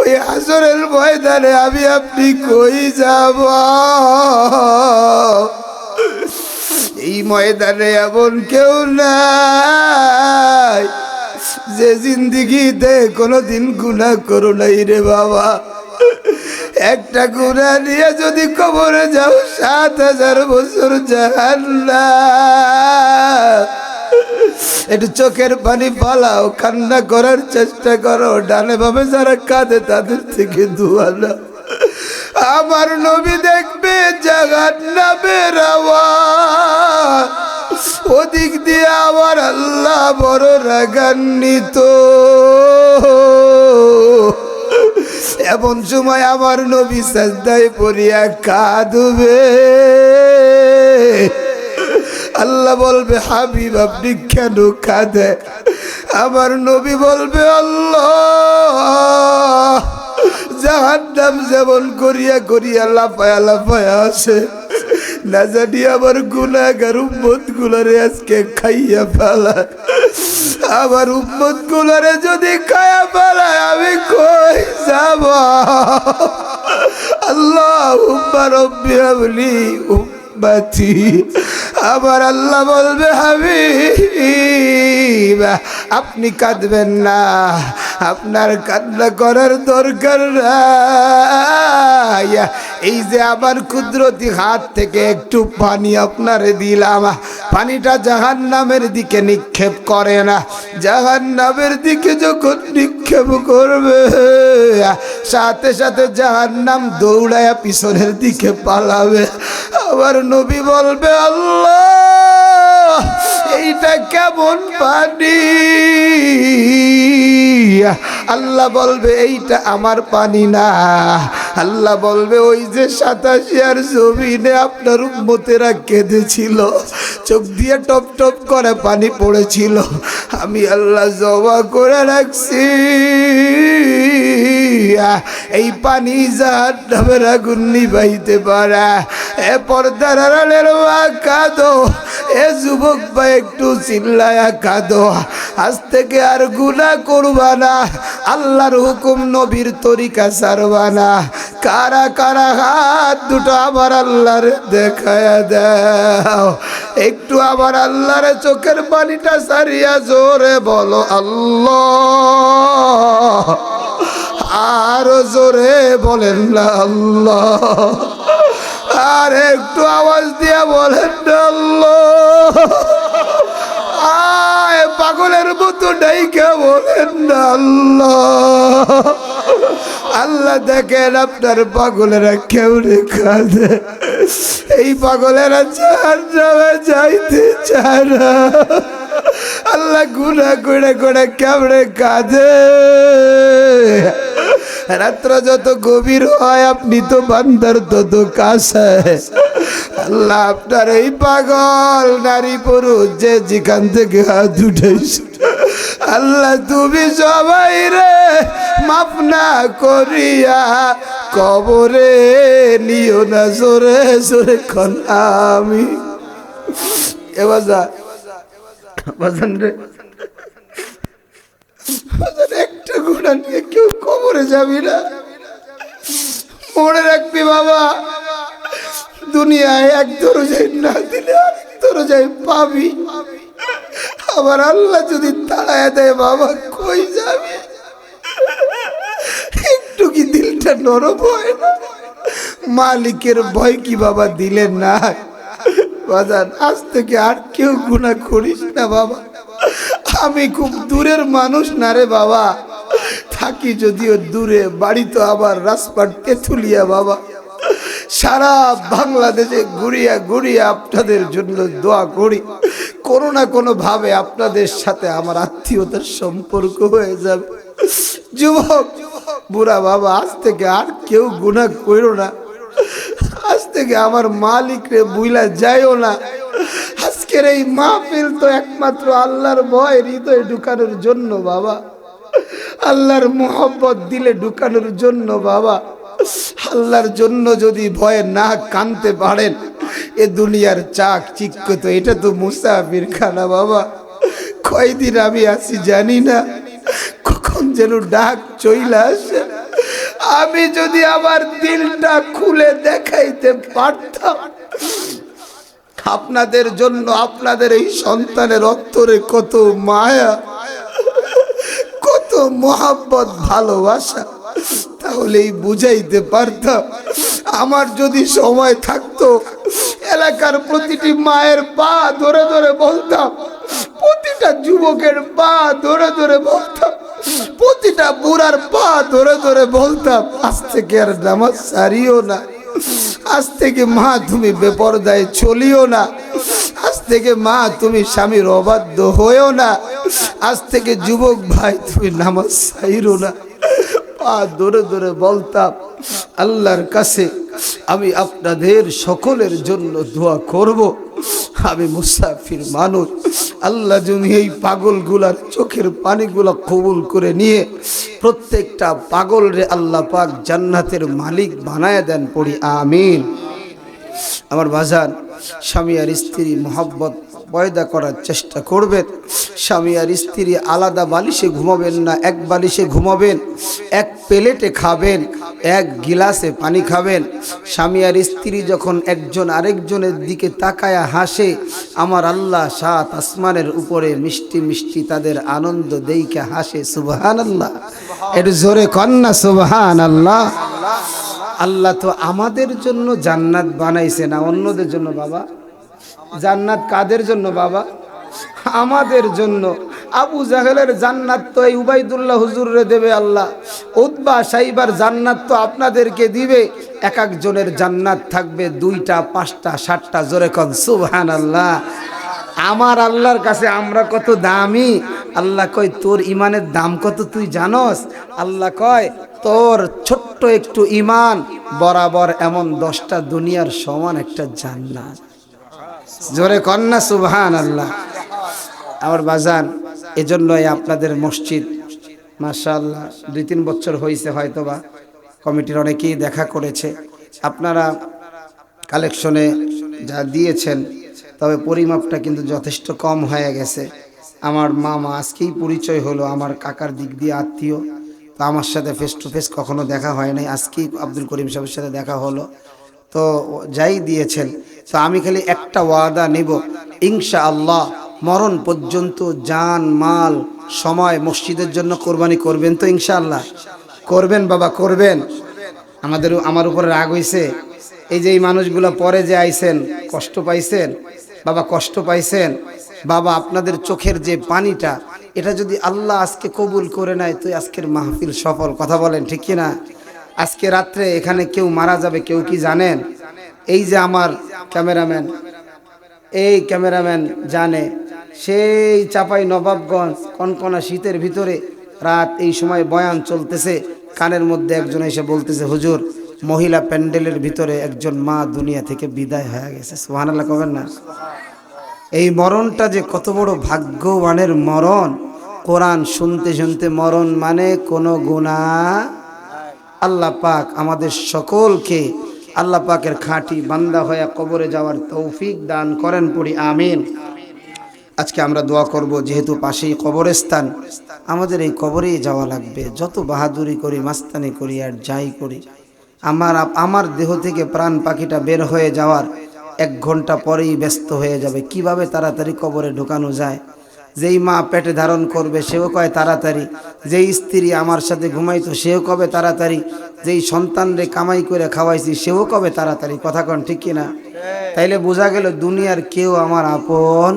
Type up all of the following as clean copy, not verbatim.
ওই হাসরের ময়দানে আমি আপনি কই যাব? এই ময়দানে এমন কেউ নাই যে জিন্দেগিতে কোনোদিন গুনাহ করো নাই রে বাবা। একটা গুনাহ নিয়ে যদি কবরে যাও ৭,০০০ বছর জাহান্নাম। একটু চোখের পানি পালাও, কান্না করার চেষ্টা করো। ডানে বামে যারা কাঁদে তাদের থেকে দোয়া নাও। আমার নবী দেখবে জাহান্নামের আওয়াজ, ওদিক দিয়ে আমার আল্লাহ বড় রাগান্বিত। এমন সময় আমার নবী সাজদায় পড়িয়া কাঁদবে। আল্লাহ বলবে, হাবিব আপনি কেন কাঁদে? আমার নবী বলবে, আল্লাহ জাহান্নাম যেমন করিয়া করিয়া লাফায়া লাফায়া আসে, না জানি আমার গুনাহগার উম্মত গুলারে আজকে খাইয়া ফেলায়। আমার উম্মত গুলারে যদি খাইয়া ফেলায় আমি কই যাব? আল্লাহুম্মা রাব্বি হাবলি উম্মতি। আমার আল্লাহ বলবে, হাবিব আপনি কাঁদবেন না, আপনার কান্না করার দরকার নাই। এই যে আমার কুদরতি হাত থেকে একটু পানি আপনারে দিলাম, পানিটা জাহান্নামের দিকে নিক্ষেপ করে না। জাহান্নামের দিকে যখন নিক্ষেপ করবে, সাথে সাথে জাহান্নাম দৌড়ায়া পিছনের দিকে পালাবে। আমার নবী বলবে, আল্লাহ এইটা কেমন পানি? আল্লাহ বলবে, এইটা আমার পানি না। আল্লাহ বলবে, ওই যে ৮৭ আর জমিনে আপনার উম্মতেরা কেঁদেছিল, চোখ দিয়ে টপ টপ করে পানি পড়েছিল, আমি আল্লাহ জমা করে রাখছি। এই পানি জাহান্নামের আগুন নিভাইতে পারে। এ পর্দার আড়ালের মা কাঁদো, এ যুবক ভাই একটু চিল্লায়া কাঁদো। আজ থেকে আর গুনাহ করবা না, আল্লাহর হুকুম নবীর তরিকা ছাড়বা না। কারা কারা হাত দুটো আমার আল্লাহরে দেখায়া দাও। একটু আমার আল্লাহরে চোখের পানিটা সারিয়া জোরে বলো আল্লাহ। আরো জোরে বলেন না আল্লাহ। আর একটু আওয়াজ দিয়া বলেন না আল্লাহ। আয় পাগলের মতো ডাইকা বলেন না আল্লাহ। আল্লাহ দেখেন আপনার পাগলেরা কেমনে কাঁদে। এই পাগলেরা জাহান্নামে যাইতে চায় না। আল্লাহ গুনাহ করে করে কেমনে কাঁদে। রাত্র যত গভীর হয় আপনি তো বান্দার তত কাছে। আল্লাহ আপনার এই পাগল নারী পুরুষ যে যেখান থেকে হাত উঠেছে, আল্লাহ তুমি সবাই রে মাফ না করিয়া কবরে নিও না। জোরে জোরে কোন আমি এ বাজান রে, একটা গুনাহ নিয়ে কেউ কবরে যাবি না। মনে রাখবি বাবা, দুনিয়ায় এক দরজায় না দিলে আরেক দরজায় পাবি। আবার আল্লাহ যদি তাড়ায় দেয় বাবা কই যাবে? একটু কি দিলটা নরম হয় না? মালিকের ভয় কি বাবা দিলেন না? বাজান আজ থেকে আর কেউ গুনাহ করিস না বাবা। আমি খুব দূরের মানুষ না রে বাবা, থাকি যদিও দূরে, বাড়ি তো আবার রাজপাট তেঁতুলিয়া বাবা। সারা বাংলাদেশে ঘুরিয়া ঘুরিয়া আপনাদের জন্য দোয়া করি, কোনো না কোনো ভাবে আপনাদের সাথে আমার আত্মীয়তার সম্পর্ক হয়ে যাবে। যুবক বুড়া বাবা, আজ থেকে আর কেউ গুনাহ করো না। আজ থেকে আমার মালিক রে বুইলা যাইও না। আজকের এই মাহফিল তো একমাত্র আল্লাহর ভয় হৃদয়ে ঢুকানোর জন্য বাবা, আল্লাহর মুহাব্বত দিলে ঢুকানোর জন্য বাবা। আল্লাহর জন্য যদি ভয়ে না কানতে পারেন, এ দুনিয়ার চাক চিক্ক তো এটা তো মুসাফির খানা বাবা। কয়দিন আমি আছি জানি না, কখন যেন ডাক চইলা আসে। আমি যদি আমার দিলটা খুলে দেখাইতে পারতাম, আপনাদের জন্য আপনাদের এই সন্তানের অন্তরে কত মায়া, কত মোহাব্বত, ভালোবাসা, তাহলেই বুঝাইতে পারতাম। আমার যদি সময় থাকতো এলাকার প্রতিটি মায়ের পা ধরে ধরে বলতাম, প্রতিটা যুবকের পা ধরে ধরে বলতাম, প্রতিটা বুড়ার পা ধরে ধরে বলতাম, আজ থেকে আর নামাজ সারিও না, আজ থেকে মা তুমি বেপরদায় চলিও না, আজ থেকে মা তুমি স্বামীর অবাধ্য হয়েও না, আজ থেকে যুবক ভাই তুমি নামাজ সাইরো না। পা ধরে ধরে বলতাম। আল্লাহর কাছে আমি আপনাদের সকলের জন্য দোয়া করব। আমি মুসাফির মানুষ, আল্লাহ তুমি এই পাগলগুলার চোখের পানিগুলা কবুল করে নিয়ে প্রত্যেকটা পাগল রে আল্লাহ পাক জান্নাতের মালিক বানায় দেন, পড়ি আমিন। আমার বাজান, স্বামী আর স্ত্রী মোহাব্বত পয়দা করার চেষ্টা করবেন। স্বামী আর স্ত্রী আলাদা বালিশে ঘুমাবেন না, এক বালিশে ঘুমাবেন, এক প্লেটে খাবেন, এক গিলাসে পানি খাবেন। স্বামী আর স্ত্রী যখন একজন আরেকজনের দিকে তাকায়া হাসে, আমার আল্লাহ সাত আসমানের উপরে মিষ্টি মিষ্টি তাদের আনন্দ দেইকে হাসে। সুবহানাল্লাহ, একটু জোরে কন্যা সুবহানাল্লাহ। আল্লাহ তো আমাদের জন্য জান্নাত বানাইছে না অন্যদের জন্য। বাবা, জান্নাত কাদের জন্য বাবা? আমাদের জন্য। আবু জাহেলের জান্নাত তো এই উবাইদুল্লাহ হুজুরে দেবে আল্লাহ, উতবা সাইবার জান্নাত তো আপনাদেরকে দিবে। এক একজনের জান্নাত থাকবে 2টা 5টা 7টা। জোরে কোন সুবহানাল্লাহ। আমার আল্লাহর কাছে আমরা কত দামি। আল্লাহ কয় তোর ইমানের দাম কত তুই জানোস? আল্লাহ কয় তোর ছোট্ট একটু ইমান বরাবর এমন 10টা দুনিয়ার সমান একটা জান্নাত। জোরে কন্যা সুবহানাল্লাহ। আমার বাজান, এজন্যই আপনাদের মসজিদ মাশাআল্লাহ 2-3 বছর হয়েছে হয়তোবা, কমিটির অনেকেই দেখা করেছে। আপনারা কালেকশনে যা দিয়েছেন, তবে পরিমাপটা কিন্তু যথেষ্ট কম হয়ে গেছে। আমার মামা আজকেই পরিচয় হলো, আমার কাকার দিক দিয়ে আত্মীয়, তো আমার সাথে ফেস টু ফেস কখনো দেখা হয় নাই, আজকেই আব্দুল করিম সাহেবের সাথে দেখা হলো। তো যাই দিয়েছেন, তো আমি খালি একটা ওয়াদা নিব, ইনশাআল্লাহ মরণ পর্যন্ত জান মাল সময় মসজিদের জন্য কোরবানি করবেন তো? ইনশাআল্লাহ করবেন বাবা, করবেন। আমার উপরে রাগ হইছে, এই যে এই মানুষগুলো পরে যে আইছেন, কষ্ট পাইছেন বাবা, কষ্ট পাইছেন বাবা। আপনাদের চোখের যে পানিটা, এটা যদি আল্লাহ আজকে কবুল করে নেয় তো আজকের মাহফিল সফল। কথা বলেন ঠিক কিনা? আজকে রাত্রে এখানে কেউ মারা যাবে, কেউ কি জানেন? এই যে আমার ক্যামেরাম্যান, এই ক্যামেরাম্যান জানে, সেই চাপাই নবাবগঞ্জ কনকনা শীতের ভিতরে রাত এই সময় বয়ান চলতেছে, কানের মধ্যে একজন এসে বলতেছে, হুজুর মহিলা প্যান্ডেলের ভিতরে একজন মা দুনিয়া থেকে বিদায় হয়ে গেছে। সুবহানাল্লাহ কবেন না? এই মরণটা যে কত বড় ভাগ্যবানের মরণ। কোরআন শুনতে শুনতে মরণ মানে কোনো গুনাহ। আল্লাহ পাক আমাদের সকলকে আল্লাহ পাকের খাঁটি বান্দা হয়ে কবরে যাওয়ার তৌফিক দান করেন, পড়ি আমিন। আজকে আমরা দোয়া করব, যেহেতু পাশেই কবরস্থান, আমাদের এই কবরেই যাওয়া লাগবে। যত বাহাদুরি করি, মাস্তানি করি আর যাই করি, আমার দেহ থেকে প্রাণ পাখিটা বের হয়ে যাওয়ার 1 ঘন্টা পরেই ব্যস্ত হয়ে যাবে। কিভাবে তাড়াতাড়ি কবরে ঢোকানো যায়। যেই মা পেটে ধারণ করবে সেও কয় তাড়াতাড়ি, যেই স্ত্রী আমার সাথে ঘুমাইতো সেও কবে তাড়াতাড়ি, যেই সন্তানরে কামাই করে খাওয়াইছি সেও কবে তাড়াতাড়ি। কথা কন ঠিক কিনা? তাইলে বোঝা গেল দুনিয়ার কেউ আমার আপন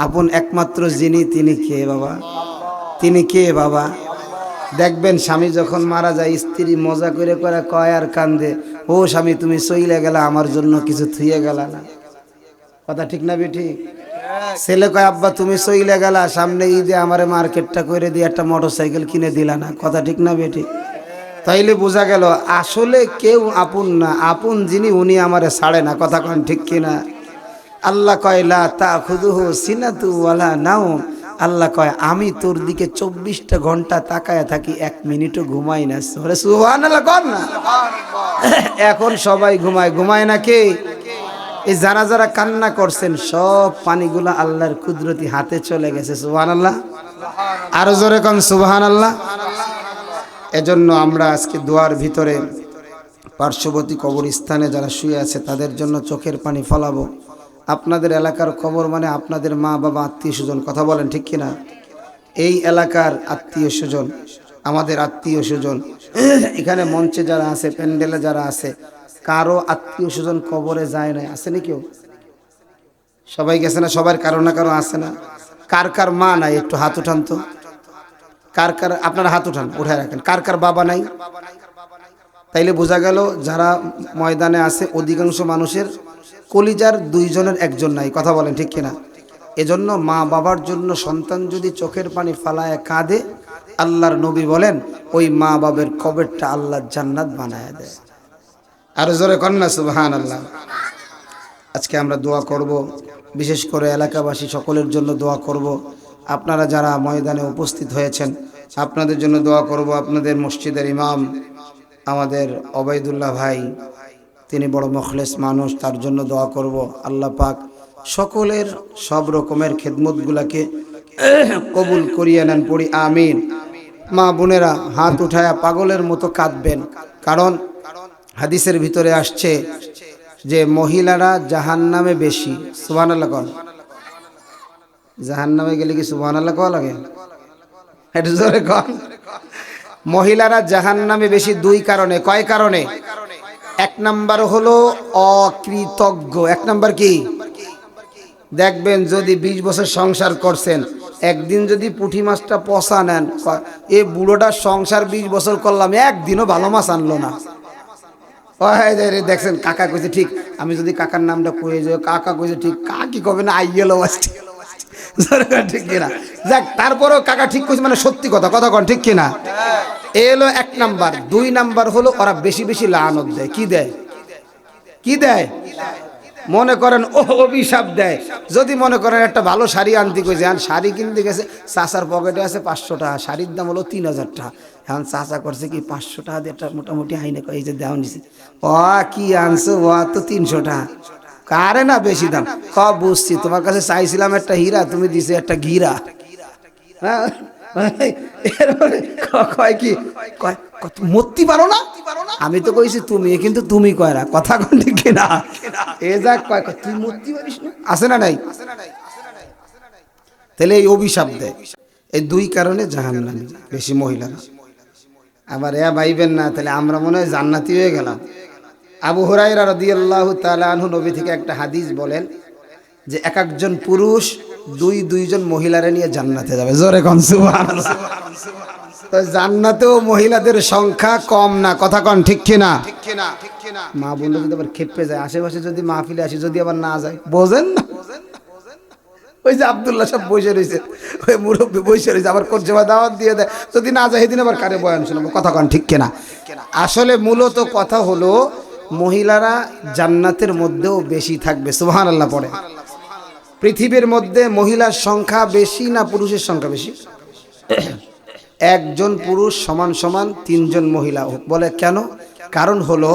আপন একমাত্র যিনি, তিনি কে বাবা? তিনি কে বাবা? দেখবেন স্বামী যখন মারা যায়, স্ত্রী মজা করে করে কয় আর কান্দে, ও স্বামী তুমি চইলে গেলা, আমার জন্য কিছু থুয়ে গেলা না। কথা ঠিক না বেঠি? ছেলে কয় আব্বা তুমি চইলে গেলা, সামনে ঈদে আমারে মার্কেটটা করে দিয়ে একটা মোটরসাইকেল কিনে দিলা না। কথা ঠিক না বেঠি? তাইলে বোঝা গেল আসলে কেউ আপন না, আপন যিনি উনি আমারে ছাড়ে না। কথা কন ঠিক কিনা? আল্লাহ কয় লা তাখুযুহু সিনাতু ওয়ালা নাওম। আল্লাহ কয় আমি তোর দিকে 24টা ঘন্টা তাকায় থাকি, 1 মিনিটও ঘুমাই না। সুবহানাল্লাহ কর না। এখন সবাই ঘুমায়, ঘুমায় না কে? এই যারা যারা কান্না করছেন সব পানিগুলা আল্লাহর কুদরতি হাতে চলে গেছে। সুবহানাল্লাহ, আরো জোরে কোন সুবহানাল্লাহ। এজন্য আমরা আজকে দোয়ার ভিতরে পার্শ্ববর্তী কবরস্থানে যারা শুয়ে আছে তাদের জন্য চোখের পানি ফলাবো। আপনাদের এলাকার কবর মানে আপনাদের মা বাবা আত্মীয় স্বজন, কথা বলেন ঠিক কিনা? এই এলাকার আত্মীয় স্বজন, আমাদের আত্মীয় স্বজন, এখানে মঞ্চে যারা আছে, প্যান্ডেলে যারা আছে, কারো আত্মীয় স্বজন কবরে যায় না? আছে নাকি? কেউ? সবাই গেছে না? সবার কারো না কারো আছে না? কার কার মা নাই একটু হাত উঠান তো। কার কার, আপনারা হাত উঠান, উঠায় রাখেন। কার কার বাবা নাই? তাইলে বোঝা গেল যারা ময়দানে আছে অধিকাংশ মানুষের কলিজার দুইজনের একজন নাই, কথা বলেন ঠিক কিনা? এজন্য মা বাবার জন্য সন্তান যদি চোখের পানি ফালায় কাঁদে, আল্লাহর নবী বলেন ওই মা বাবার কবরটা আল্লাহ জান্নাত বানায় দেয়। আর জোরে কন্যা সুবহানাল্লাহ। আজকে আমরা দোয়া করব, বিশেষ করে এলাকাবাসী সকলের জন্য দোয়া করব। আপনারা যারা ময়দানে উপস্থিত হয়েছেন আপনাদের জন্য দোয়া করব। আপনাদের মসজিদের ইমাম আমাদের ওবায়দুল্লাহ ভাই, তিনি বড় মুখলেস মানুষ, তার জন্য দোয়া করব। আল্লাহ পাক সকলের সব রকমের খেদমতগুলাকে কবুল করিয়ে নেন, পড়ি আমিন। মা বোনেরা হাত উঠায়া পাগলের মতো কাঁদবেন, কারণ হাদিসের ভিতরে আসছে যে মহিলারা জাহান্নামে বেশি। সুবহানাল্লাহ কোন? জাহান্নামে গেলে কি সুবহানাল্লাহ কোয়া লাগে? এটা জোরে কোন। মহিলারা জাহান্নামে বেশি দুই কারণে। কয় কারণে? এক নাম্বার হলো অকৃতজ্ঞ। এক নাম্বার কি? দেখবেন যদি 20 বছর সংসার করছেন, একদিন যদি পুঁটি মাছটা পচা নেন, এ বুড়োটার সংসার 20 বছর করলাম, একদিনও ভালো মাছ আনলো না। দেখছেন কাকা কইছে ঠিক, আমি যদি কাকার নামটা কয়ে যাই, কাকা কইছে ঠিক, কাকি কবে না আইয়েলো ঠিক কিনা? যাক, তারপরেও কাকা ঠিক কইছে মানে সত্যি কথা, কথা কন ঠিক কিনা? এ হলো এক নাম্বার। দুই নাম্বার হলো ওরা বেশি বেশি লানত দেয়। কি দেয়? কি দেয়? মনে করেন ও অভিশাপ দেয়। যদি মনে করেন একটা ভালো শাড়ি আনতে কইছে, শাড়ি কিনতে গেছে, চাচার পকেটে আছে 500 টাকা, শাড়ির দাম হলো 3000 টাকা। এখন চাচা করছে কি 500 টাকা দিয়ে একটা মোটামুটি আইনে কই যে দেওয়া নিছে। ও কি আনছো? ও তো 300 টাকা। কারে না বেশি দাম? বুঝছি, তোমার কাছে চাইছিলাম একটা হীরা, তুমি দিছে একটা গিরা। হ্যাঁ, এরপরে কয় কি, কয় মরতে পারো না? আমি তো কইছি তুমি, কিন্তু তুমি কয়রা, কথা কোন ঠিক কিনা? এ যা কয় তুই মরতে পারিস না, আছে না নাই? তাহলে এই অভিশাপ দেয়। এই দুই কারণে জাহান্নামী বেশি মহিলারা। আবার এ ভাইবেন না তাহলে আমরা মনে হয় জান্নাতি হয়ে গেলাম। আবু হুরায়রা রাদিয়াল্লাহু তাআলা আনহু নবী থেকে একটা হাদিস বলেন যে এক একজন পুরুষ দুইজন মহিলারে নিয়ে জান্নাতে যাবে। জোরে কোন সুবহানাল্লাহ। তো জান্নাতেও মহিলাদের সংখ্যা কম না, কথা কোন ঠিক কিনা? মা বোনরা যদি আবার খেপে যায়, আশেপাশে যদি মাহফিলে আসি যদি আবার না যায়, বোঝেন না? ওই যে আব্দুল্লাহ সব বসে রয়েছে, ওই মুরব্বী বসে রয়েছে, আবার কোন জমা দাওয়াত দিয়ে দেয়, যদি না যায় সেদিন আবার কারে বয়ান শোনাবো, কথা কোন ঠিক কিনা? আসলে মূলত কথা হলো মহিলারা জান্নাতের মধ্যেও বেশি থাকবে। সুবহানাল্লাহ পড়ে। পৃথিবীর মধ্যে মহিলার সংখ্যা বেশি না পুরুষের সংখ্যা বেশি? একজন পুরুষ সমান সমান 3 জন মহিলা। বলে কেন? কারণ হলো